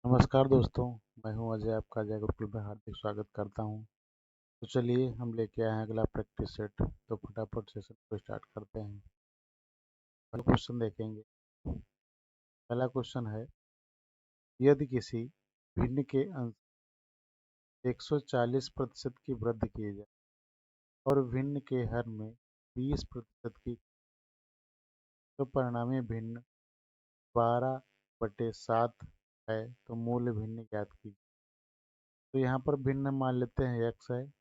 नमस्कार दोस्तों। मैं हूं अजय, आपका अजय गुरुकुल में हार्दिक स्वागत करता हूं। तो चलिए हम लेके आए हैं अगला प्रैक्टिस सेट। तो फटाफट सेशन को स्टार्ट करते हैं। पहला क्वेश्चन देखेंगे। पहला क्वेश्चन है, यदि किसी भिन्न के अंश 140% की वृद्धि की जाए और भिन्न के हर में 20% की, तो परिणामी भिन्न 12/7 है। तो मूल भिन्न ज्ञात कीजिए। तो यहाँ पर भिन्न मान लेते हैं x है,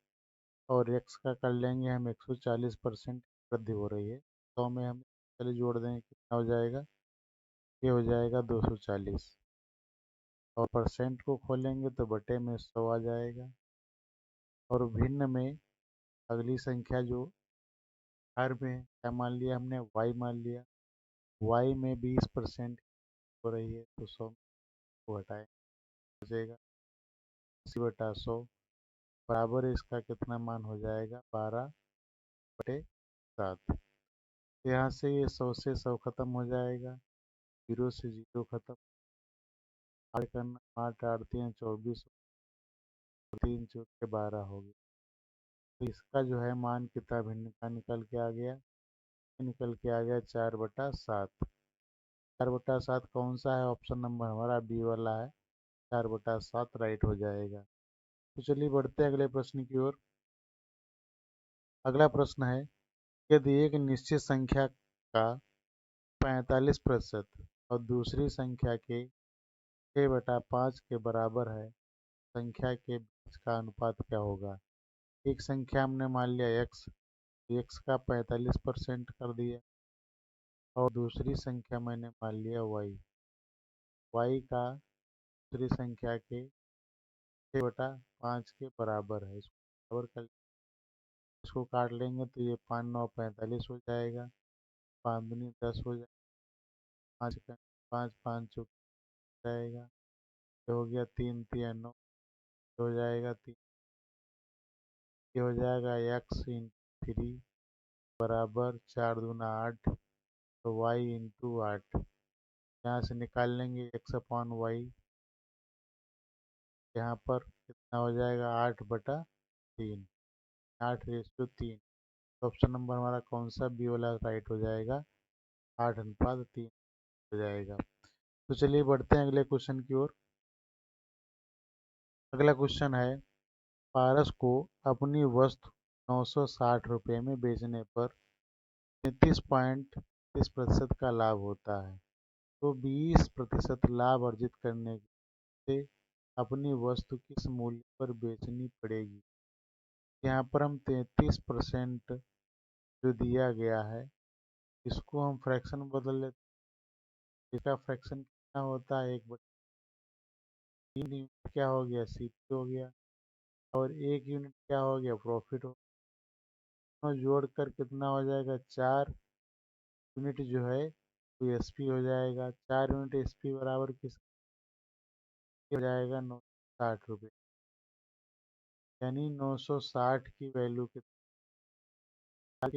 और x का कर लेंगे हम 140% वृद्धि हो रही है। 100 में हम चलिए जोड़ दें, कितना हो जाएगा? ये हो जाएगा 240। और परसेंट को खोलेंगे तो बटे में 100 आ जाएगा। और भिन्न में अगली संख्या जो हर में क्या मान लिया हमने? y मान लिया। y में 20% हो रही है, तो 100 को हटाए बचेगा 80/100 बराबर इसका कितना मान हो जाएगा? 12/7। यहाँ से ये 100 से 100 खत्म हो जाएगा, 0 से 0 खत्म। 8 करना, 8 8 3 24, 3 चौके 12 हो गया। तो इसका जो है मान कितना भिन्न का निकल के आ गया? निकल के आ गया 4/7। 4/7 कौन सा है? ऑप्शन नंबर हमारा बी वाला है, 4/7 राइट हो जाएगा। तो चलिए बढ़ते हैं अगले प्रश्न की ओर। अगला प्रश्न है, यदि एक निश्चित संख्या का 45% और दूसरी संख्या के 6/5 के बराबर है, संख्या के बीच का अनुपात क्या होगा? एक संख्या हमने मान लिया x, x का 45% कर दिया, और दूसरी संख्या मैंने मान लिया y, y का दूसरी संख्या के 6/5 के बराबर है। इसको बराबर कर, इसको काट लेंगे तो ये 5 9 45 हो जाएगा, 5 दूनी 10 हो जाएगा, 5 का 5 5 चौक जाएगा, ये हो गया 3 3 9 हो जाएगा 3, ये हो जाएगा x × 3 बराबर 4 दूना 8, तो y × 8 यहाँ से निकाल लेंगे x/y। यहाँ पर कितना हो जाएगा? 8/3, 8:3। ऑप्शन नंबर हमारा कौन सा? बी वाला राइट हो जाएगा, 8:3 हो जाएगा। तो चलिए बढ़ते हैं अगले क्वेश्चन की ओर। अगला क्वेश्चन है, पारस को अपनी वस्तु 960 रुपये में बेचने पर 33.30% का लाभ होता है। तो 20% लाभ अर्जित करने से अपनी वस्तु किस मूल्य पर बेचनी पड़ेगी? यहाँ पर हम 33% जो दिया गया है, इसको हम फ्रैक्शन में बदल लेते हैं। इसका फ्रैक्शन कितना होता है? 1/3 यूनिट क्या हो गया? सीपी हो गया। और 1 यूनिट क्या हो गया? प्रॉफिट हो। तो जोड़कर कितना हो जाएगा? 4 यूनिट जो है वो एसपी हो जाएगा। 4 यूनिट एसपी बराबर किस हो जाएगा? 960 रुपये। यानी 960 की वैल्यू की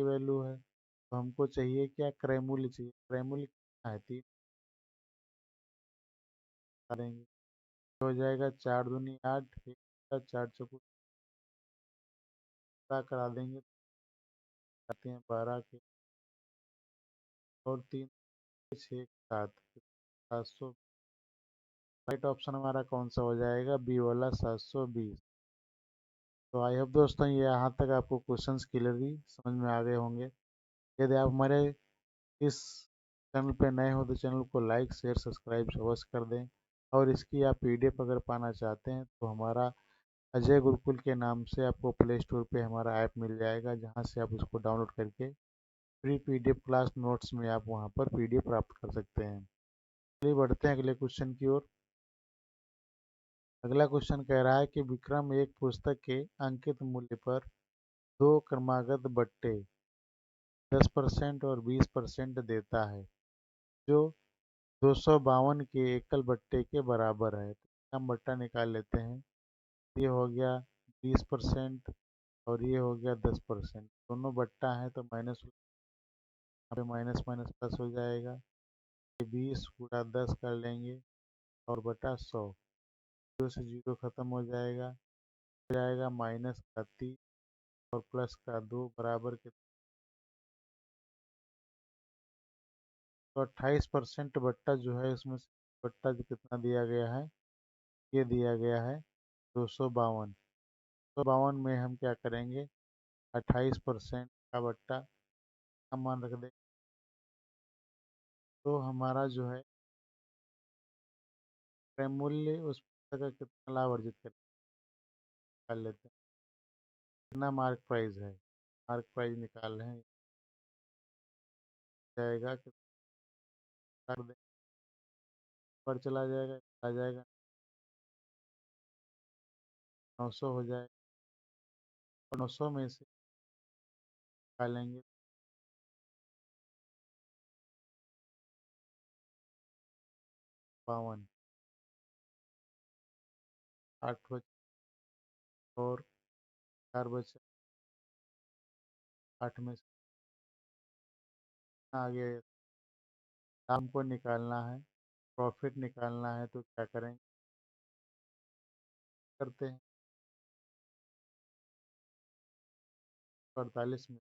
वैल्यू है। तो हमको चाहिए क्या? क्रय मूल्य चाहिए। क्रय मूल्य कितना है? 3 देंगे, तो हो जाएगा 4 दूनी 8, 4 चौको करा देंगे, आते हैं 12 के, और 3 6 7 700। राइट ऑप्शन हमारा कौन सा हो जाएगा? बी वाला, 720। तो आई होप दोस्तों ये यहाँ तक आपको क्वेश्चंस क्लियरली समझ में आ गए होंगे। यदि आप हमारे इस चैनल पे नए हो तो चैनल को लाइक शेयर सब्सक्राइब अवश्य कर दें। और इसकी आप पीडीएफ अगर पाना चाहते हैं तो हमारा अजय गुरुकुल के नाम से आपको प्ले स्टोर पे हमारा ऐप मिल जाएगा, जहाँ से आप उसको डाउनलोड करके फ्री पीडीएफ क्लास नोट्स में आप वहाँ पर पीडीएफ प्राप्त कर सकते हैं। चलिए बढ़ते हैं अगले क्वेश्चन की ओर। अगला क्वेश्चन कह रहा है कि विक्रम एक पुस्तक के अंकित मूल्य पर 2 क्रमागत बट्टे 10% और 20% देता है, जो 252 के एकल बट्टे के बराबर है। तो हम बट्टा निकाल लेते हैं। ये हो गया 20% और ये हो गया 10%। दोनों बट्टा है तो माइनस, यहाँ पे माइनस माइनस प्लस हो जाएगा। ये 20 × 10 कर लेंगे और बटा 100। जीरो से जीरो खत्म हो जाएगा माइनस का 3 और प्लस का 2 बराबर कितना। तो 28% बट्टा जो है इसमें से बट्टा जो कितना दिया गया है, ये दिया गया है 252। 252 में हम क्या करेंगे, 28% का बट्टा का मान रख दें, तो हमारा जो है क्रय मूल्य उस पुस्तक का कितना लाभ अर्जित कर लेते हैं। कितना मार्क प्राइस है, मार्क प्राइस निकाल रहे हैं, जाएगा कितना कर दें, पर चला जाएगा, आ जाएगा 900 हो जाएगा, और 900 में से निकालेंगे 52, 8 बचे और 4 बचे, 8 में से आगे दाम को निकालना है, प्रॉफिट निकालना है, तो क्या करेंगे, करते हैं 48 में,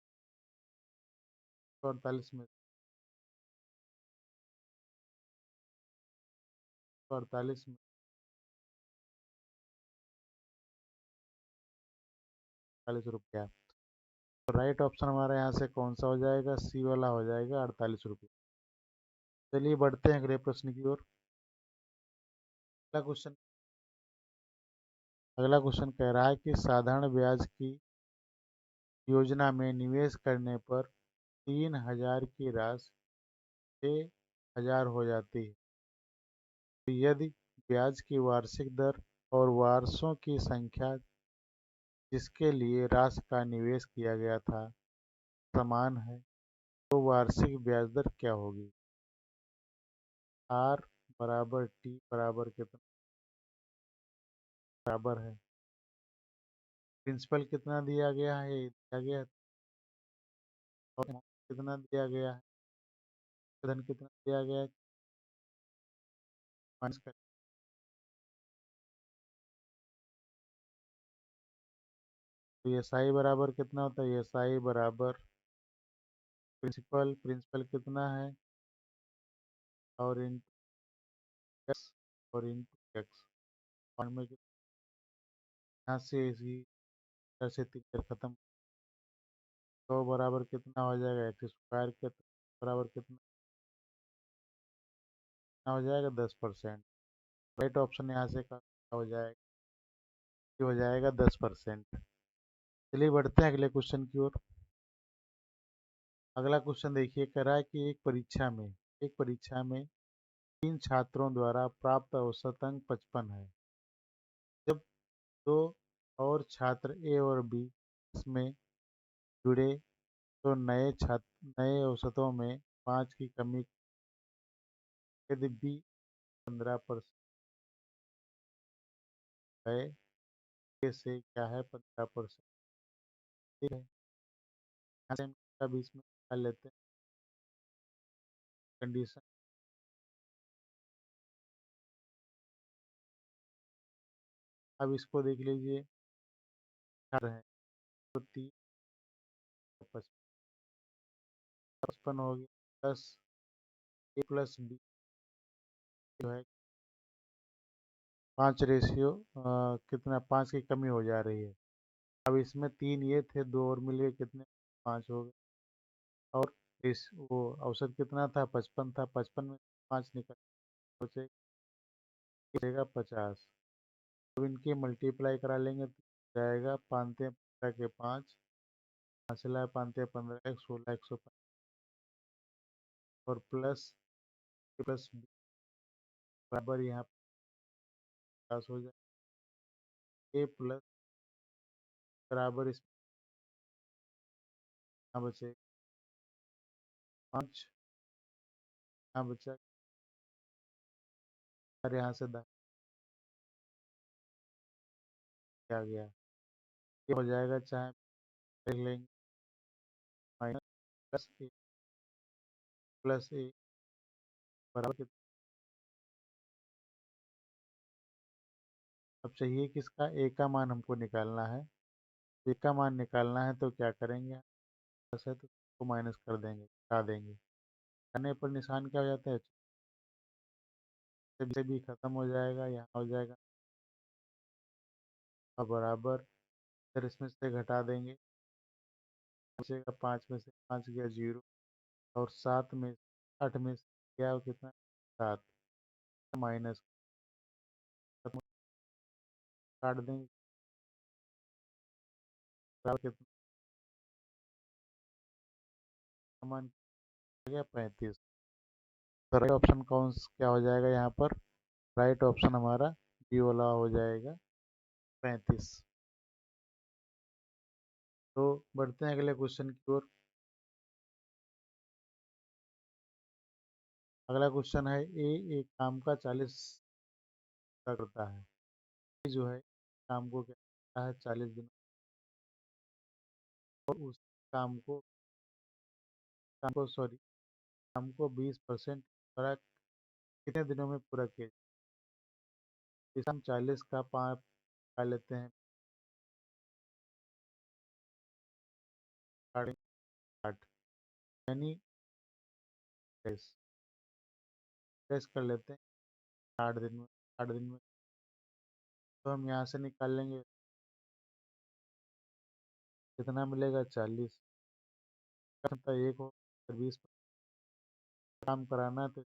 48 में, 48 में 48 रुपया। तो राइट ऑप्शन हमारा यहाँ से कौन सा हो जाएगा, सी वाला हो जाएगा, 48 रुपये। चलिए बढ़ते हैं अगले प्रश्न की ओर। अगला क्वेश्चन अगला क्वेश्चन कह रहा है कि साधारण ब्याज की योजना में निवेश करने पर 3000 की राशि 6000 हो जाती है। तो यदि ब्याज की वार्षिक दर और वर्षों की संख्या जिसके लिए राशि का निवेश किया गया था समान है, तो वार्षिक ब्याज दर क्या होगी। आर बराबर टी बराबर कितना बराबर है, प्रिंसिपल कितना दिया गया है, ये दिया गया है, और कितना दिया गया है, धन कितना दिया गया है, माइनस कर। तो ये साई बराबर कितना होता है, ये साई बराबर प्रिंसिपल, प्रिंसिपल कितना है और इन एक्स, और इंटू एक्स, वन में यहाँ से इसी तरह से तीन बार खत्म। तो बराबर कितना हो जाएगा, एक्स स्क्वायर के बराबर कितना हो जाएगा, 10%। राइट ऑप्शन यहाँ से का हो जाएगा, ये हो जाएगा 10%। चलिए बढ़ते हैं अगले क्वेश्चन की ओर। अगला क्वेश्चन देखिए, कह रहा है कि एक परीक्षा में 3 छात्रों द्वारा प्राप्त औसत अंक 55 है। जब दो और छात्र ए और बी इसमें जुड़े तो नए औसतों में 5 की कमी, यदि बी 15% है, ए से क्या है 15%, ठीक है। यहाँ से हम इसका बीच में निकाल लेते हैं कंडीशन। अब इसको देख लीजिए, छात्र है तो 3 55 हो गया, प्लस ए प्लस बी जो है 5 रेशियो कितना, 5 की कमी हो जा रही है। अब इसमें 3 ये थे, 2 और मिल गए, कितने 5 हो गए। और इस वो औसत कितना था, 55 था, 55 में 5 निकल बचेगा 50। अब इनकी मल्टीप्लाई करा लेंगे तो जाएगा 5 के 5, 5 15 16 150 और प्लस प्लस बराबर यहाँ 50 हो जाए, ए प्लस बराबर इसमें यहाँ बचे 5, यहाँ बचा, और यहाँ से दाएं आ गया, ये हो जाएगा, चाहे देख लेंगे माइनस प्लस ए बराबर अब चाहिए किसका, ए का मान हमको निकालना है। ए का मान निकालना है तो क्या करेंगे, प्लस है तो उसको माइनस कर देंगे, हटा देंगे। हटाने पर निशान क्या हो जाता है, से भी खत्म हो जाएगा, यहाँ हो जाएगा और बराबर। फिर इसमें से घटा देंगे, बचेगा 5 में से 5 गया 0, और 7 में 8 में से गया वो कितना, 7, माइनस काट देंगे, बराबर कितना मान आ गया, 35। तो राइट ऑप्शन क्या हो जाएगा यहाँ पर, राइट ऑप्शन हमारा बी वाला हो जाएगा, 35। तो बढ़ते हैं अगले क्वेश्चन की ओर। अगला क्वेश्चन है, ए एक काम का 40 करता है, ए जो है काम को क्या करता है 40 दिन, और उस काम को सॉरी काम को 20% द्वारा कितने दिनों में पूरा किया जाए? इस हम 40 का 5 का लेते हैं, 8 यानी 10 कर लेते हैं 8 दिन में। 8 दिन में तो हम यहाँ से निकाल लेंगे, कितना मिलेगा 40 का एक हो, 20 काम कराना है तो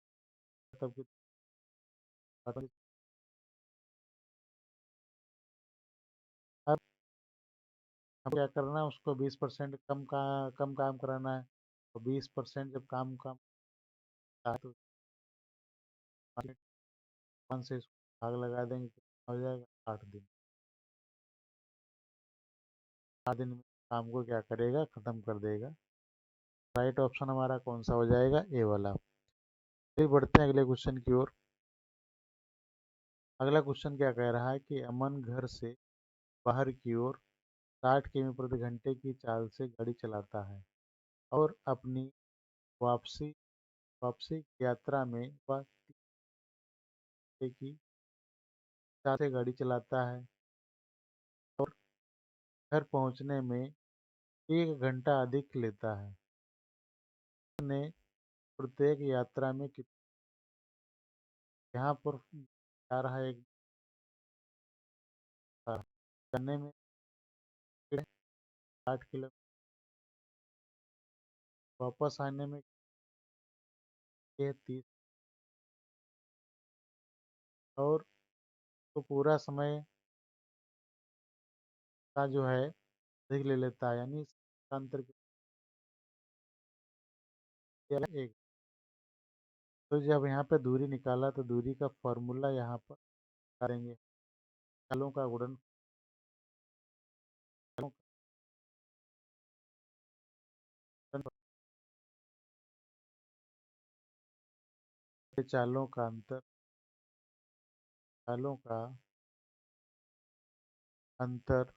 तब कितना, अब क्या करना है, उसको 20% कम काम कराना है। तो 20% जब काम कम है तो 5 से इसको भाग लगा देंगे, कितना हो जाएगा 8 दिन। 8 दिन में काम को क्या करेगा, खत्म कर देगा। राइट ऑप्शन हमारा कौन सा हो जाएगा, ए वाला। फिर बढ़ते हैं अगले क्वेश्चन की ओर। अगला क्वेश्चन क्या कह रहा है कि अमन घर से बाहर की ओर 60 किमी प्रति घंटे की चाल से गाड़ी चलाता है, और अपनी वापसी वापसी की यात्रा में वह 30 की चाल से गाड़ी चलाता है, और घर पहुंचने में 1 घंटा अधिक लेता है। ने प्रत्येक यात्रा में यहाँ पर जा रहा है, एक करने में 60 किलोमीटर, वापस आने में ये 30, और तो पूरा समय का जो है अधिक ले लेता है, यानी इसका अंतर कितना है, एक। तो जब यहाँ पे दूरी निकाला तो दूरी का फॉर्मूला यहाँ पर करेंगे, चालों का गुणनफल, चालों का अंतर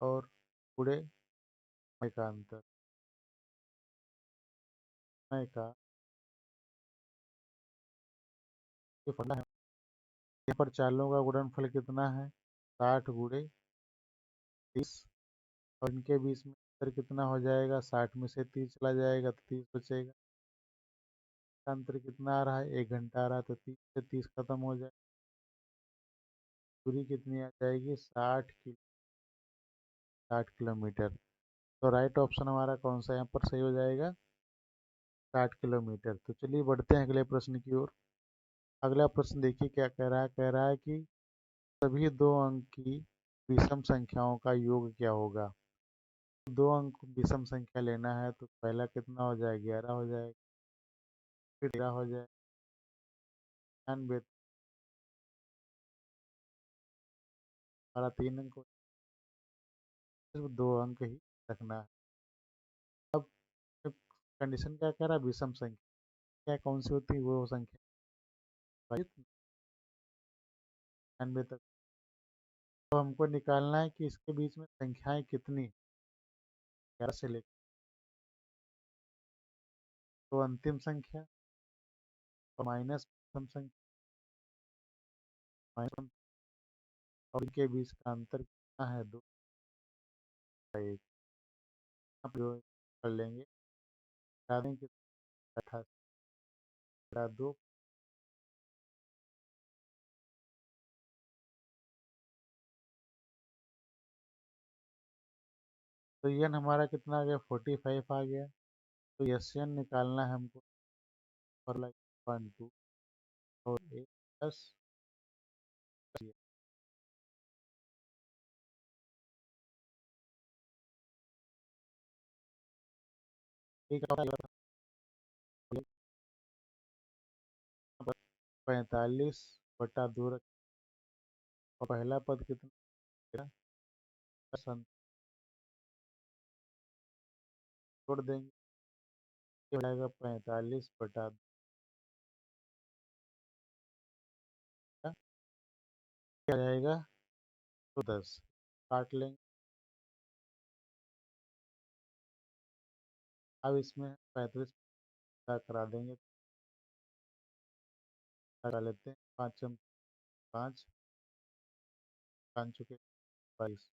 और पूरे समय का अंतर, समय का ये फॉर्मूला है। यहाँ पर चालों का गुणनफल कितना है, 60 × 30, और इनके बीच में अंतर कितना हो जाएगा, 60 में से 30 चला जाएगा तो 30 बचेगा। अंतर कितना आ रहा है, 1 घंटा आ रहा है, तो 30 से 30 खत्म हो जाए, दूरी कितनी आ जाएगी, 60 किलोमीटर। तो राइट ऑप्शन हमारा कौन सा यहाँ पर सही हो जाएगा, 60 किलोमीटर। तो चलिए बढ़ते हैं अगले प्रश्न की ओर। अगला प्रश्न देखिए क्या कह रहा है कि सभी 2 अंक की विषम संख्याओं का योग क्या होगा। 2 अंक विषम संख्या लेना है तो पहला कितना हो जाएगा, 11 हो जाएगा, फिर 13 हो जाएगा, 99, हमारा 3 अंक सिर्फ 2 अंक ही रखना है। अब कंडीशन क्या कह रहा है, विषम संख्या क्या कौन सी होती है, वो संख्या 99 तक। तो हमको निकालना है कि इसके बीच में संख्याएं कितनी, 11 से लेकर, तो अंतिम संख्या और माइनस प्रथम संख्या, -1 और इनके बीच का अंतर कितना है? 2/1। आप जो कर लेंगे, बता दें कि 88/2। तो एन हमारा कितना आ गया? 45 आ गया। तो एस एन निकालना है हमको, पर लाइक 1 2 और 1 प्लस एक 45/2 और पहला पद कितना? जोड़ देंगे, ये हो जाएगा 45/2, क्या जाएगा? तो 10 काट लेंगे। अब इसमें 35 करा देंगे, लगा लेते हैं। 5 5 5 चुके 22,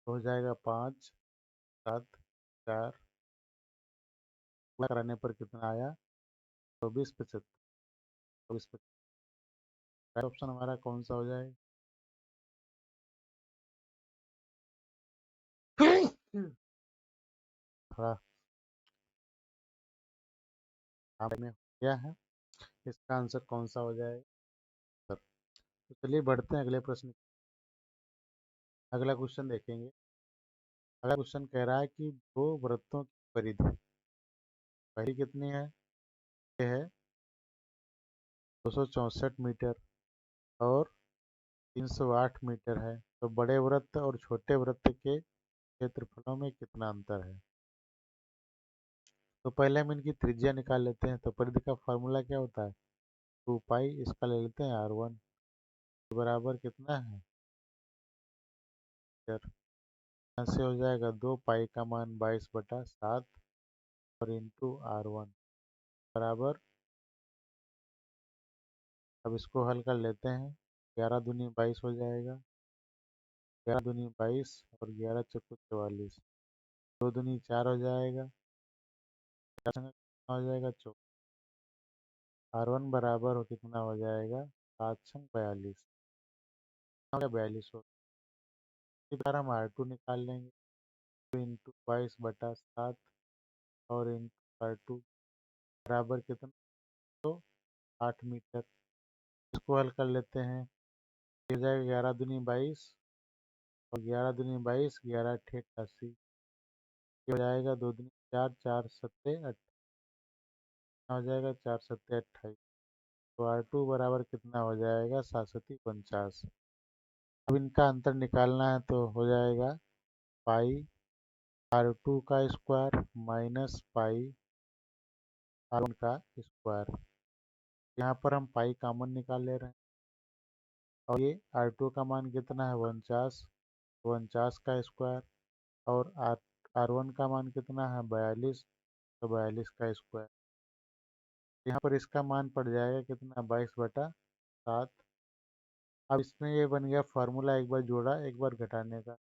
हो जाएगा 5 7 4, पूरा कराने पर कितना आया? 24/75। 24/75 ऑप्शन हमारा कौन सा हो जाएगा? थोड़ा आप में क्या है, इसका आंसर कौन सा हो जाएगा सर? तो चलिए बढ़ते हैं अगले प्रश्न। अगला क्वेश्चन देखेंगे। अगला क्वेश्चन कह रहा है कि दो वृत्तों की परिधि, पहली कितनी है? ये है 264 मीटर और 308 मीटर है। तो बड़े वृत्त और छोटे वृत्त के क्षेत्रफलों में कितना अंतर है? तो पहले हम इनकी त्रिज्या निकाल लेते हैं। तो परिधि का फॉर्मूला क्या होता है? 2 पाई, इसका ले लेते हैं R1 बराबर कितना है? यहाँ से हो जाएगा 2 पाई का मान 22/7 और इंटू R1 बराबर, अब इसको हल कर लेते हैं। 11 दूनी 22 हो जाएगा, 11 दूनी 22 और 11 चौको 44, 2 दूनी 4 हो जाएगा, 4 संग कितना हो जाएगा? 4। R1 बराबर हो कितना हो जाएगा? 7 संग 42, 42 हो। इसी बार हम R2 निकाल लेंगे। तो इंटू 22/7 और इंटू R2 बराबर कितना? तो 8 मीटर। इसको हल कर लेते हैं। ये हो जाएगा 11 दूनी 22 और 11 दूनी 22, 11 अट्ठे 88, ये हो जाएगा 2 दूनी 4, 4 सत्ते 8, हो जाएगा 4 सत्ते 28। तो R2 बराबर कितना हो जाएगा? 7×7=49। अब इनका अंतर निकालना है तो हो जाएगा पाई R2 का स्क्वायर माइनस पाई R1 का स्क्वायर। यहाँ पर हम पाई कॉमन निकाल ले रहे हैं और ये R2 का मान कितना है? 49, 49 का स्क्वायर और R1 का मान कितना है? 42, तो 42 का स्क्वायर। यहाँ पर इसका मान पड़ जाएगा कितना? 22/7। अब इसमें ये बन गया फार्मूला, एक बार जोड़ा एक बार घटाने का।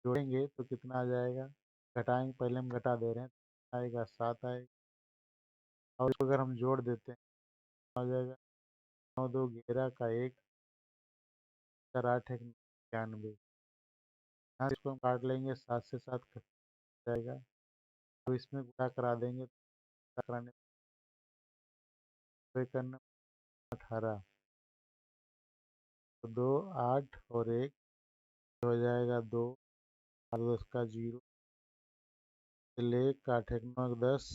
जोड़ेंगे तो कितना आ जाएगा? घटाएंगे, पहले हम घटा दे रहे हैं, आएगा 7 आएगा। और इसको अगर हम जोड़ देते हैं आ जाएगा 9 2 11 का 1, 4 8 1 91। यहाँ से इसको हम काट लेंगे, 7 से 7 कट जाएगा। तो इसमें गुणा करा देंगे, गुणा कराने पे करना 18, तो 2 8 और 1 हो जाएगा 2 और 10 का 0, 1 8 1 9 10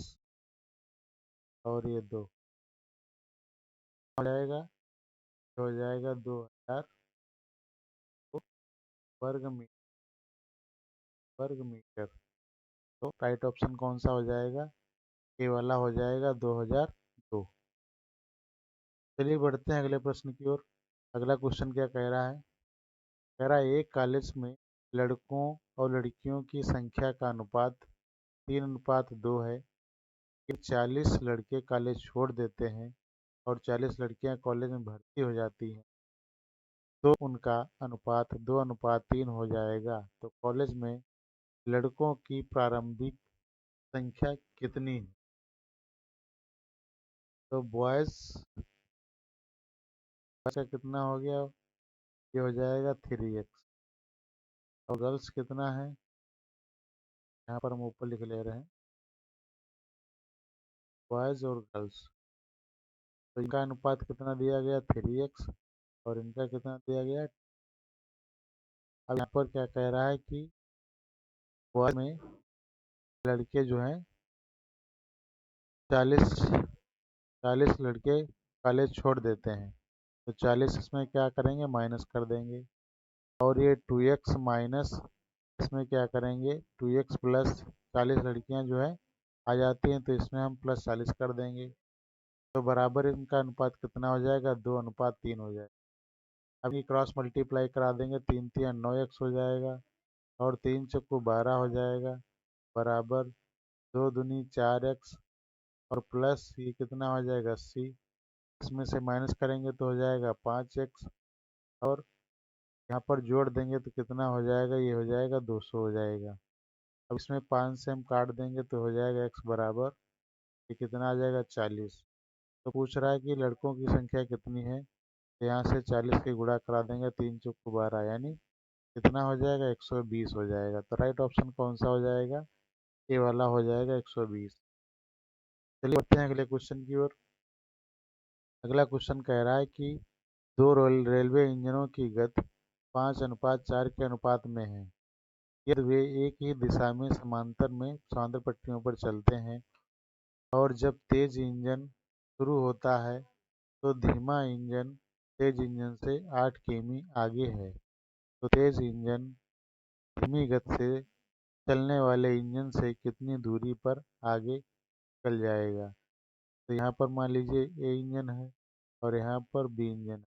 और ये 2 हो जाएगा, हो जाएगा 2000 वर्ग मीटर। तो राइट ऑप्शन कौन सा हो जाएगा? ए वाला हो जाएगा 2002। चलिए बढ़ते हैं अगले प्रश्न की ओर। अगला क्वेश्चन क्या कह रहा है? कह रहा है एक कॉलेज में लड़कों और लड़कियों की संख्या का अनुपात 3:2 है कि 40 लड़के कॉलेज छोड़ देते हैं और 40 लड़कियां कॉलेज में भर्ती हो जाती हैं, तो उनका अनुपात 2:3 हो जाएगा। तो कॉलेज में लड़कों की प्रारंभिक संख्या कितनी है? तो बॉयज़ का कितना हो गया? ये हो जाएगा 3x। और गर्ल्स कितना है? यहाँ पर हम ऊपर लिख ले रहे हैं, बॉयज़ और गर्ल्स। तो इनका अनुपात कितना दिया गया? 3x। और इनका कितना दिया गया? अब यहाँ पर क्या कह रहा है कि बॉयज़ में लड़के जो हैं 40 40 लड़के कॉलेज छोड़ देते हैं, तो 40 इसमें क्या करेंगे? माइनस कर देंगे। और ये 2x माइनस इसमें क्या करेंगे? 2x प्लस 40 लड़कियां जो है आ जाती हैं, तो इसमें हम प्लस 40 कर देंगे। तो बराबर इनका अनुपात कितना हो जाएगा? 2:3 हो जाएगा। अब ये क्रॉस मल्टीप्लाई करा देंगे, 3 3 9x हो जाएगा और 3 चौको 12 हो जाएगा, बराबर 2 दूनी 4x और प्लस ये कितना हो जाएगा? 80। इसमें से माइनस करेंगे तो हो जाएगा 5x और यहाँ पर जोड़ देंगे तो कितना हो जाएगा? ये हो जाएगा 200 हो जाएगा। अब इसमें 5 से हम काट देंगे तो हो जाएगा x बराबर ये कितना आ जाएगा? 40। तो पूछ रहा है कि लड़कों की संख्या कितनी है, तो यहाँ से 40 के गुणा करा देंगे, 3 चौको 12 यानी कितना हो जाएगा? 120 हो जाएगा। तो राइट ऑप्शन कौन सा हो जाएगा? ये वाला हो जाएगा 120। चलिए बढ़ते हैं अगले क्वेश्चन की ओर। अगला क्वेश्चन कह रहा है कि दो रेलवे इंजनों की गति 5:4 के अनुपात में है यदि वे एक ही दिशा में समांतर पट्टियों पर चलते हैं और जब तेज इंजन शुरू होता है तो धीमा इंजन तेज इंजन से 8 किमी आगे है, तो तेज इंजन धीमी गति से चलने वाले इंजन से कितनी दूरी पर आगे चल जाएगा? तो यहाँ पर मान लीजिए ए इंजन है और यहाँ पर बी इंजन है।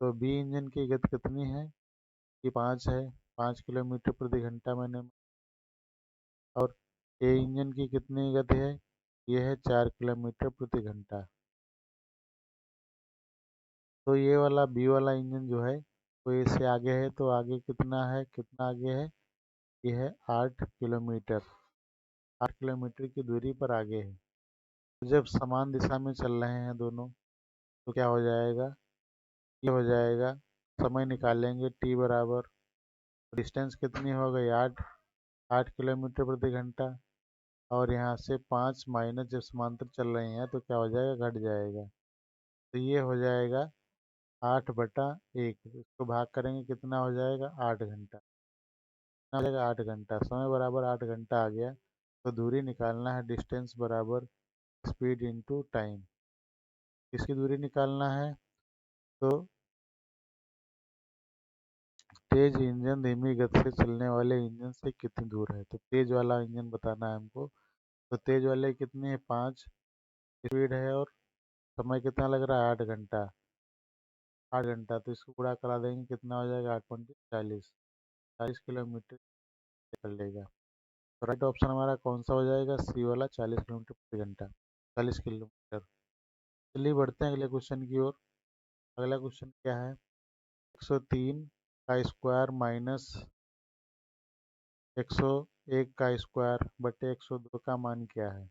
तो बी इंजन की गति कितनी है? ये 5 है, 5 किलोमीटर प्रति घंटा मैंने। और ए इंजन की कितनी गति है? ये है 4 किलोमीटर प्रति घंटा। तो ये वाला बी वाला इंजन जो है वो इससे आगे है, तो आगे कितना है? कितना आगे है? ये है 8 किलोमीटर। 8 किलोमीटर की दूरी पर आगे है। तो जब समान दिशा में चल रहे हैं दोनों, तो क्या हो जाएगा? ये हो जाएगा, समय निकालेंगे t बराबर, डिस्टेंस कितनी हो गई? 8 किलोमीटर प्रति घंटा। और यहाँ से 5 माइनस, जब समांतर चल रहे हैं तो क्या हो जाएगा? घट जाएगा। तो ये हो जाएगा 8/1। इसको भाग करेंगे कितना हो जाएगा? 8 घंटा। कितना हो जाएगा? 8 घंटा। समय बराबर 8 घंटा आ गया। तो दूरी निकालना है, डिस्टेंस बराबर स्पीड इंटू टाइम। किसकी दूरी निकालना है? तो तेज इंजन धीमी गति से चलने वाले इंजन से कितनी दूर है, तो तेज वाला इंजन बताना है हमको। तो तेज वाले कितनी है? 5 स्पीड है और समय कितना लग रहा है? 8 घंटा। 8 घंटा, तो इसको गुणा करा देंगे, कितना हो जाएगा? 8×5 40। 40 किलोमीटर कर लेगा। तो राइट ऑप्शन हमारा कौन सा हो जाएगा? सी वाला, 40 किलोमीटर प्रति घंटा। 40 किलोमीटर। चलिए बढ़ते हैं अगले क्वेश्चन की ओर। अगला क्वेश्चन क्या है? 103 का स्क्वायर माइनस 101 का स्क्वायर बटे 102 का मान क्या है?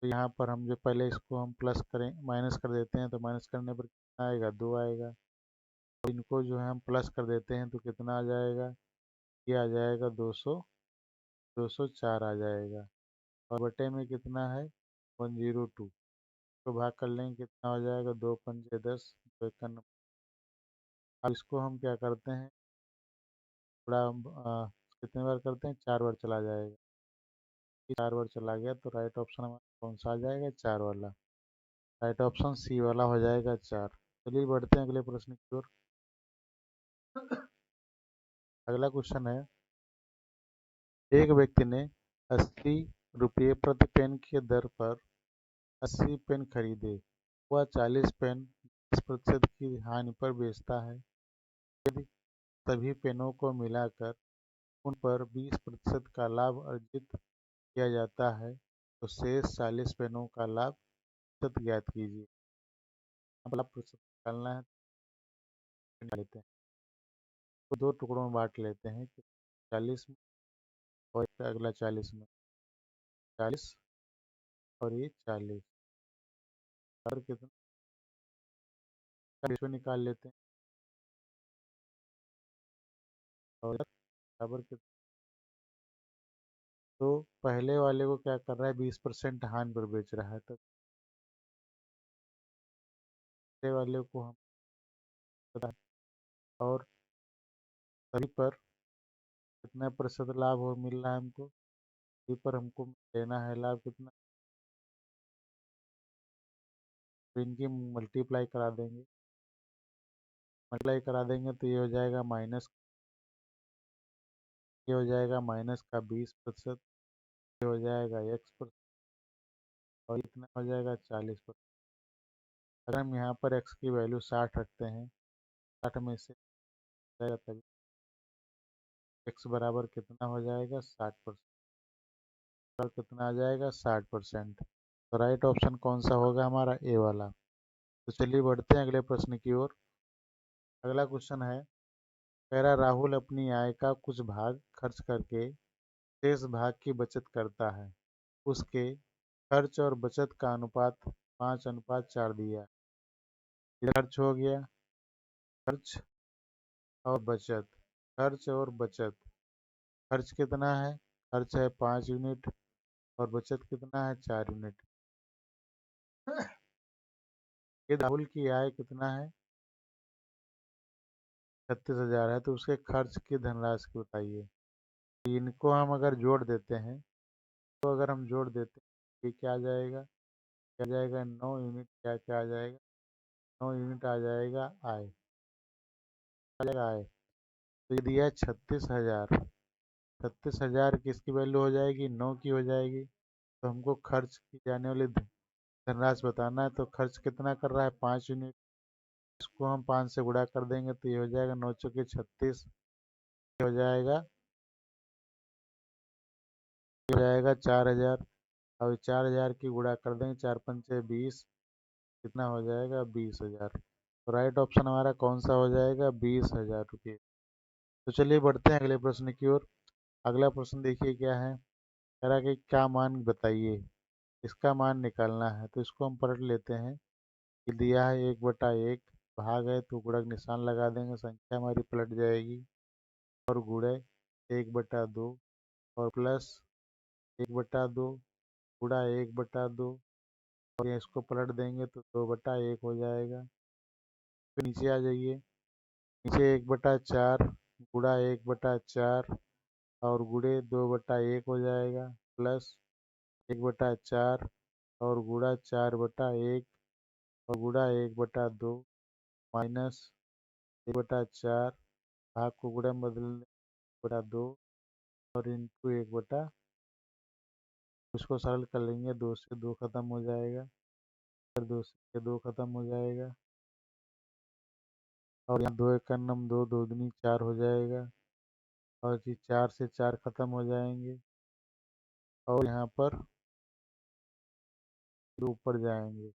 तो यहाँ पर हम जो पहले इसको हम प्लस करें, माइनस कर देते हैं, तो माइनस करने पर कितना आएगा? 2 आएगा। तो इनको जो है हम प्लस कर देते हैं तो कितना आ जाएगा? ये आ जाएगा 200, 204 आ जाएगा। और बटे में कितना है? 102। तो भाग कर लेंगे, कितना हो जाएगा? 2×5 10, 2 1 9। अब इसको हम क्या करते हैं? थोड़ा कितने बार करते हैं? 4 बार चला जाएगा। 4 बार चला गया, तो राइट ऑप्शन हमारा कौन सा आ जाएगा? 4 वाला। राइट ऑप्शन सी वाला हो जाएगा 4। चलिए बढ़ते हैं अगले प्रश्न की ओर। अगला क्वेश्चन है, एक व्यक्ति ने 80 रुपये प्रति पेन की दर पर 80 पेन खरीदे। वह 40 पेन 10% की हानि पर बेचता है। यदि सभी पेनों को मिलाकर उन पर 20% का लाभ अर्जित किया जाता है तो शेष 40 पेनों का लाभ प्रतिशत ज्ञात कीजिए। अब लाभ प्रतिशत निकालना है तो निकाल लेते हैं। तो दो टुकड़ों में बांट लेते हैं, 40 में और अगला 40 में, 40 और ये 40 और कितना इसमें निकाल लेते हैं और बराबर कितना। तो पहले वाले को क्या कर रहा है, 20% हानि पर बेच रहा है, तो पहले वाले को हम पता है और सभी पर कितना प्रतिशत लाभ हो मिल रहा है हमको, सभी पर हमको लेना है लाभ कितना, तो इनकी मल्टीप्लाई करा देंगे तो ये हो जाएगा माइनस, ये हो जाएगा माइनस का 20%, ये हो जाएगा x% और इतना हो जाएगा 40%। अगर हम यहाँ पर x की वैल्यू 60 रखते हैं, 60 में से जाएगा तभी x बराबर कितना हो जाएगा 60%, और कितना आ जाएगा 60%। तो राइट ऑप्शन कौन सा होगा हमारा, ए वाला। तो चलिए बढ़ते हैं अगले प्रश्न की ओर। अगला क्वेश्चन है, कह रहा राहुल अपनी आय का कुछ भाग खर्च करके शेष भाग की बचत करता है, उसके खर्च और बचत का अनुपात 5:4 दिया है। खर्च हो गया, खर्च और बचत, खर्च और बचत। खर्च कितना है, खर्च है 5 यूनिट और बचत कितना है 4 यूनिट। ये राहुल की आय कितना है, 36,000 है, तो उसके खर्च की धनराशि बताइए। इनको हम अगर जोड़ देते हैं, तो अगर हम जोड़ देते हैं ये क्या आ जाएगा, क्या आ जाएगा 9 यूनिट, क्या क्या आ जाएगा 9 यूनिट आ जाएगा आय, आ जाएगा आय। तो ये दिया है 36,000, 36,000 किसकी वैल्यू हो जाएगी, 9 की हो जाएगी। तो हमको खर्च की जाने वाली धनराशि बताना है, तो खर्च कितना कर रहा है 5 यूनिट, इसको हम 5 से गुणा कर देंगे तो ये हो जाएगा 9 चौके 36, ये हो जाएगा 4,000। अब 4,000 की गुणा कर देंगे, 4×5 = 20, कितना हो जाएगा 20,000। तो राइट ऑप्शन हमारा कौन सा हो जाएगा, 20,000 रुपये। तो चलिए बढ़ते हैं अगले प्रश्न की ओर। अगला प्रश्न देखिए क्या है, कह रहा है कि क्या मान बताइए, इसका मान निकालना है। तो इसको हम पलट लेते हैं कि दिया है 1/1, भाग है तो गुणक निशान लगा देंगे, संख्या हमारी पलट जाएगी, और गुणे 1/2 और प्लस 1/2 गुणा 1/2, और ये इसको पलट देंगे तो 2/1 हो जाएगा। फिर नीचे आ जाइए, नीचे 1/4 गुणा 1/4 और गुणे 2/1 हो जाएगा, प्लस 1/4 और गुणा 4/1 और गुणा 1/2 माइनस 1/4, भाग को गुणा में बदल 1/2 और इंटू 1/, उसको सरल कर लेंगे, 2 से 2 खत्म हो जाएगा, फिर 2 से 2 खत्म हो जाएगा, और यहाँ 2 1 नम 2, 2 दूनी 4 हो जाएगा, और ये 4 से 4 खत्म हो जाएंगे, और यहाँ पर ऊपर जाएंगे,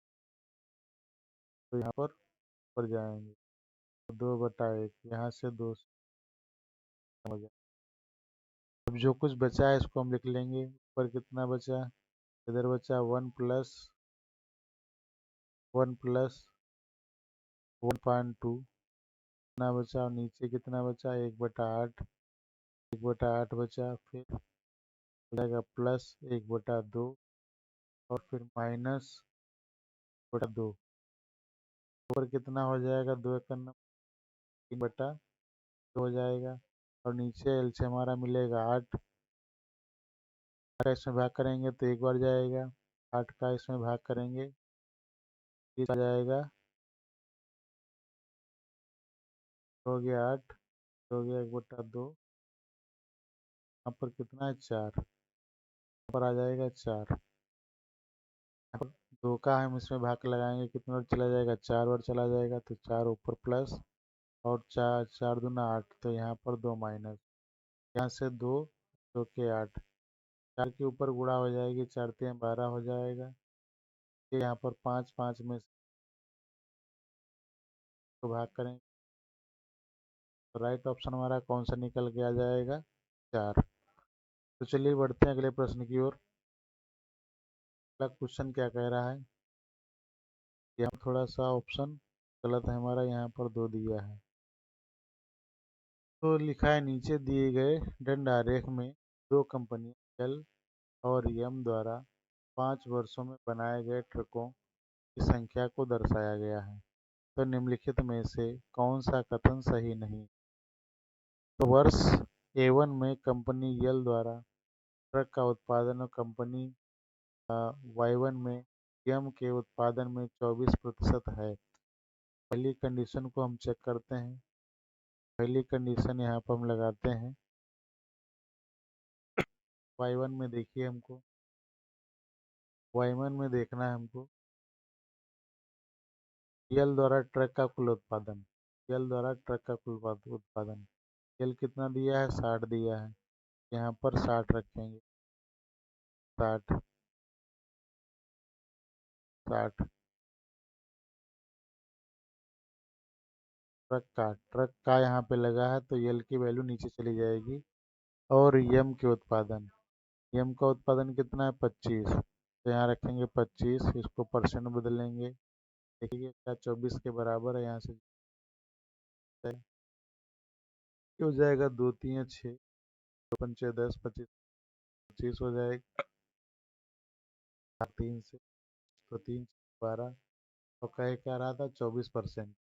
तो यहाँ पर ऊपर जाएंगे तो 2/1, यहाँ से 2 हो जाए। अब जो कुछ बचा है इसको हम लिख लेंगे, ऊपर कितना बचा, इधर बचा 1+1+1.2 कितना बचा, और नीचे कितना बचा 1/8, 1/8 बचा, फिर हो जाएगा प्लस 1/2 और फिर माइनस 1/2, ऊपर कितना हो जाएगा 2 1 3/2 हो जाएगा, और नीचे एल से हमारा मिलेगा 8 का इसमें भाग करेंगे तो एक बार जाएगा, 8 का इसमें भाग करेंगे आ जाएगा, हो गया 8, हो गया 1/2, यहाँ पर कितना है 4, यहाँ पर आ जाएगा 4, यहाँ पर 2 का हम इसमें भाग लगाएंगे कितने बार चला जाएगा, 4 बार चला जाएगा, तो 4 ऊपर प्लस और 4 4 दूना 8, तो यहाँ पर 2 माइनस, यहाँ से 2, 2 के 8, 4 के ऊपर गुणा हो जाएगी, 4 3 12 हो जाएगा। ये यहाँ पर 5, 5 में से तो भाग करेंगे तो राइट ऑप्शन हमारा कौन सा निकल के आ जाएगा? 4। तो चलिए बढ़ते हैं अगले प्रश्न की ओर। अगला क्वेश्चन क्या कह रहा है? यहाँ थोड़ा सा ऑप्शन गलत है हमारा, यहाँ पर 2 दिया है। तो लिखा है नीचे दिए गए दंड आरेख में दो कंपनियां एल और एम द्वारा 5 वर्षों में बनाए गए ट्रकों की संख्या को दर्शाया गया है। तो निम्नलिखित में से कौन सा कथन सही नहीं? तो वर्ष ए1 में कंपनी एल द्वारा ट्रक का उत्पादन और कंपनी वाई1 में एम के उत्पादन में 24% है। पहली कंडीशन को हम चेक करते हैं। पहली कंडीशन यहाँ पर हम लगाते हैं। वाई1 में देखिए, हमको वाई1 में देखना है हमको एल द्वारा ट्रक का कुल उत्पादन। एल द्वारा ट्रक का कुल उत्पादन, एल कितना दिया है? 60 दिया है। यहाँ पर 60 रखेंगे। 60, 60 ट्रक का यहाँ पे लगा है तो एल की वैल्यू नीचे चली जाएगी। और एम के उत्पादन, एम का उत्पादन कितना है? 25। तो यहाँ रखेंगे 25, इसको परसेंट बदलेंगे। देखिए क्या 24 के बराबर है? यहाँ से हो जाएगा 2 3 6, 2 5 10, 25 25 हो जाएगा। 3 से तो 3 12, और कहे क्या रहा था? 24%।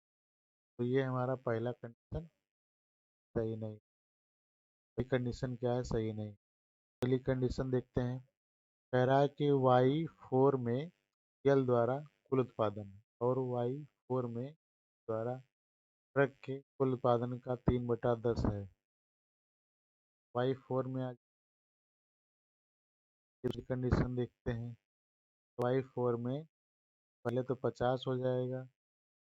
तो ये हमारा पहला कंडीशन सही नहीं। पहली कंडीशन क्या है? सही नहीं। पहली कंडीशन देखते हैं। कह रहा है कि Y4 में एल द्वारा कुल उत्पादन और Y4 में द्वारा ट्रक के कुल उत्पादन का 3/10 है। Y4 में आज दूसरी कंडीशन देखते हैं। Y4 में पहले तो 50 हो जाएगा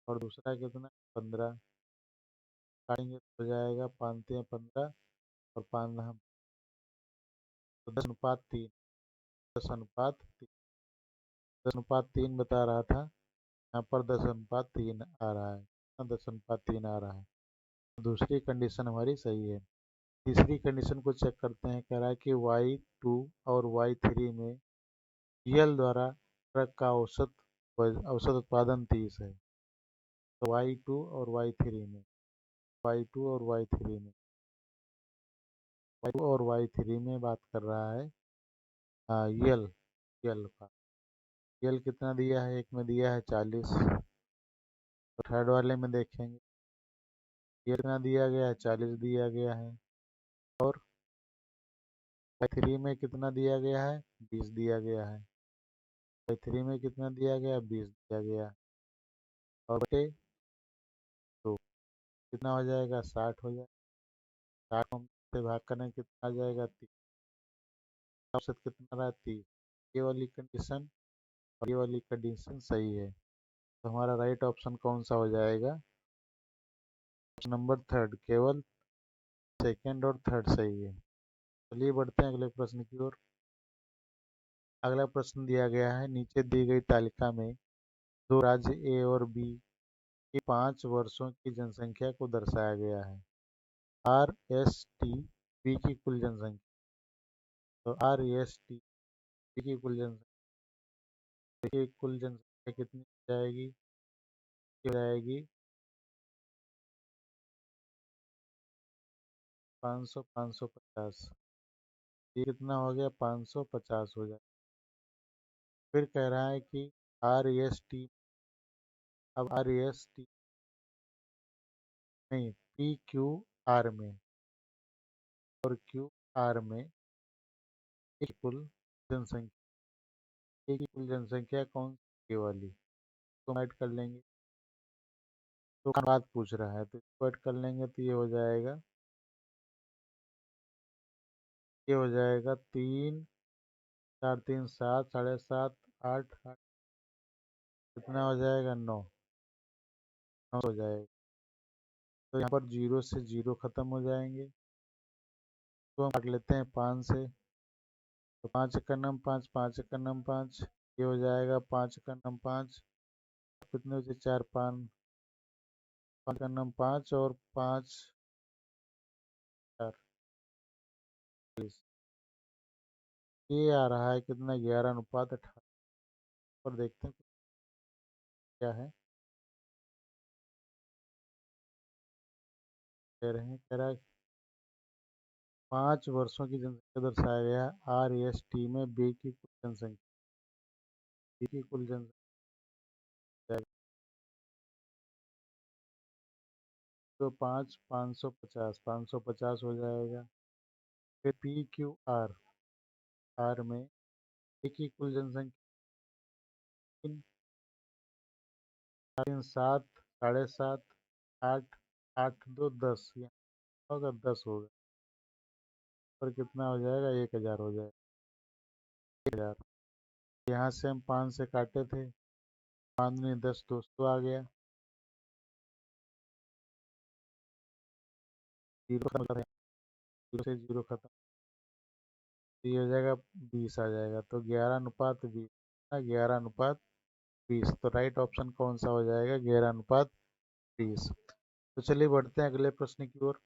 और दूसरा कितना? 15 काटेंगे तो हो जाएगा 5 3 15 और 5 9 तो 10:3। 10:3, 10:3 बता रहा था, यहाँ पर 10:3 आ रहा है। 10:3 आ रहा है। दूसरी कंडीशन हमारी सही है। तीसरी कंडीशन को चेक करते हैं। कह रहा है कि Y2 और Y3 में एल द्वारा ट्रक का औसत उत्पादन 30 है। तो Y2 और Y3 में, Y2 और Y3 में, Y2 और Y3 में बात कर रहा है यल यल का। यल कितना दिया है? एक में दिया है 40। तो थर्ड वाले में देखेंगे ये कितना दिया गया है? 40 दिया गया है। और Y3 में कितना दिया गया है? 20 दिया गया है। Y3 में कितना दिया गया? 20 दिया गया है। और बटे तो कितना हो जाएगा? 60 हो जाएगा। 60 को हम से भाग करें कितना आ जाएगा? 30। औसत कितना रहा? 30। ये वाली कंडीशन और ये वाली कंडीशन सही है। तो हमारा राइट ऑप्शन कौन सा हो जाएगा? ऑप्शन नंबर थर्ड, केवल सेकंड और थर्ड सही है। चलिए बढ़ते हैं अगले प्रश्न की ओर। अगला प्रश्न दिया गया है। नीचे दी गई तालिका में दो राज्य ए और बी की 5 वर्षों की जनसंख्या को दर्शाया गया है। आर एस टी बी की कुल जनसंख्या। तो आर एस टी बी की कुल जनसंख्या कितनी हो जाएगी? हो जाएगी 500, 550। ये कितना हो गया? 550 हो जाए। फिर कह रहा है कि आर एस टी, अब आर एस टी नहीं, पी क्यू आर में और क्यू आर में एक कुल जनसंख्या, ए की कुल जनसंख्या कौन सी? ये वाली तो ऐड कर लेंगे। तो बात पूछ रहा है तो इसको ऐड कर लेंगे तो ये हो जाएगा 3 4 3 7 7.5 8 8, कितना हो जाएगा? 9, 9 हो जाएगा। तो यहाँ पर जीरो से जीरो खत्म हो जाएंगे। तो हम काट लेते हैं 5 से, तो 5 एकड़ नम 5, 5 एकड़ नम 5, ये हो जाएगा 5 एकड़ नम 5, कितने बचे 4, 5, 5 एकड़ नम 5 और 5 4, ये आ रहा है कितना 11:18 पर देखते हैं क्या है। कह रहा है 5 वर्षों की जनसंख्या दर्शाया गया है REST में बी की कुल जनसंख्या, बी की कुल जनसंख्या तो 5, 550, 550 हो जाएगा। फिर PQR, आर में ए की कुल जनसंख्या 3, 7, 7.5, 8, 8, 2, 10, यहाँ होगा 10 होगा, पर कितना हो जाएगा 1000 हो जाएगा, 1000। यहाँ से हम 5 से काटे थे, 5 में 10 दोस्तों आ गया, जीरो खत्म हो जाता है, जीरो से जीरो खत्म, तो ये हो जाएगा 20 आ जाएगा, तो 11:20, 11:20, तो राइट ऑप्शन कौन सा हो जाएगा 11:20। तो चलिए बढ़ते हैं अगले प्रश्न की ओर।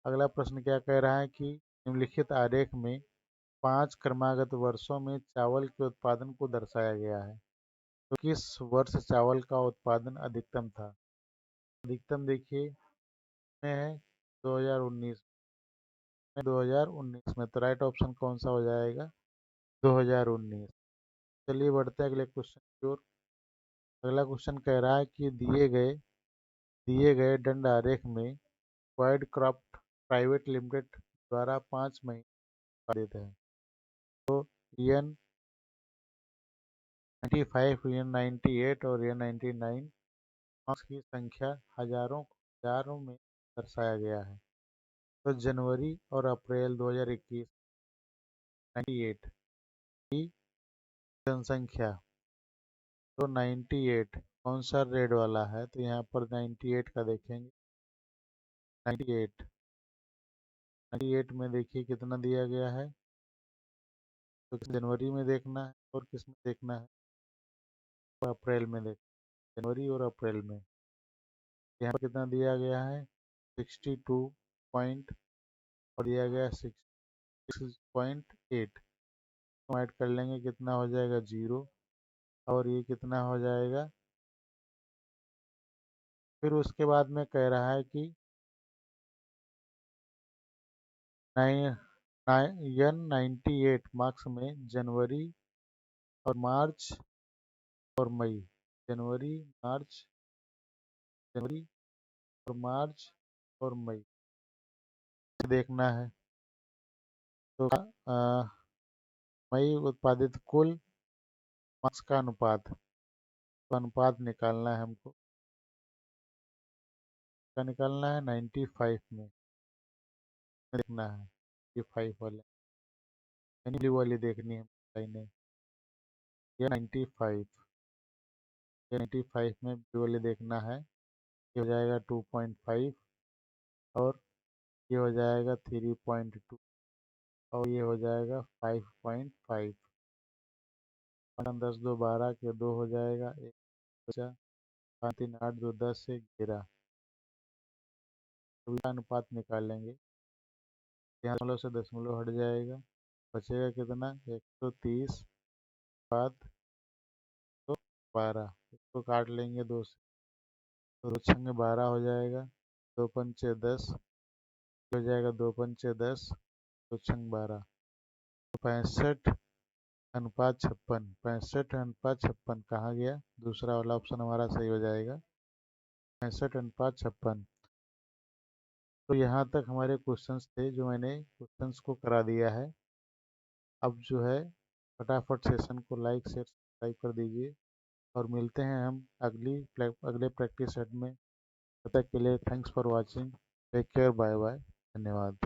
अगला प्रश्न क्या कह रहा है कि निम्नलिखित आरेख में 5 क्रमागत वर्षों में चावल के उत्पादन को दर्शाया गया है, तो किस वर्ष चावल का उत्पादन अधिकतम था। अधिकतम देखिए में है 2019 में, 2019 में, तो राइट ऑप्शन कौन सा हो जाएगा 2019। चलिए बढ़ते हैं अगले क्वेश्चन की ओर। अगला क्वेश्चन कह रहा है कि दिए गए दंड आरेख में वाइड क्रॉफ्ट प्राइवेट लिमिटेड द्वारा 5 महीने उत्पादित है, तो एन 95, एन 98 और एन 99 मार्क्स की संख्या हजारों में दर्शाया गया है, तो जनवरी और अप्रैल 2021 98 की जनसंख्या, तो 98 कौन सा रेड वाला है, तो यहाँ पर 98 का देखेंगे, 98 98 में देखिए कितना दिया गया है, तो जनवरी में देखना है और किस में देखना है, और अप्रैल में देखना है, जनवरी और अप्रैल में। यहाँ पर कितना दिया गया है 62 पॉइंट और दिया गया 6.8, तो ऐड कर लेंगे कितना हो जाएगा 0, और ये कितना हो जाएगा। फिर उसके बाद में कह रहा है कि एन 98 मार्क्स में जनवरी और मार्च और मई, जनवरी मार्च, जनवरी और मार्च और मई देखना है, तो मई उत्पादित कुल मार्क्स का अनुपात, तो अनुपात निकालना है हमको, क्या निकालना है 95 में देखना है, ये 5 वाले ब्लू वाली देखनी है लाइनें, ये 95, ये 95 में ब्लू वाली देखना है, ये हो जाएगा 2.5 और ये हो जाएगा 3.2 और ये हो जाएगा 5.5, 10, 2, 12 के 2 हो जाएगा, एक बचा, 5, 3, 8, 2, 10 से 11, तो इसका अनुपात निकालेंगे, यहाँ दशमलव से दशमलव हट जाएगा, बचेगा कितना 130, बाद तो 12, इसको काट लेंगे 2 से, तो 2 छंगे 12 हो जाएगा, 2 पंचे 10 हो जाएगा, 2 पंचे 10, 2 छंग 12, तो 65:56, 65:56 कहाँ गया, दूसरा वाला ऑप्शन हमारा सही हो जाएगा 65:56। तो यहाँ तक हमारे क्वेश्चंस थे जो मैंने क्वेश्चंस को करा दिया है। अब जो है फटाफट सेशन को लाइक शेयर सब्सक्राइब कर दीजिए और मिलते हैं हम अगले प्रैक्टिस सेट में। तब तक के लिए thanks for watching, take care, bye bye, धन्यवाद।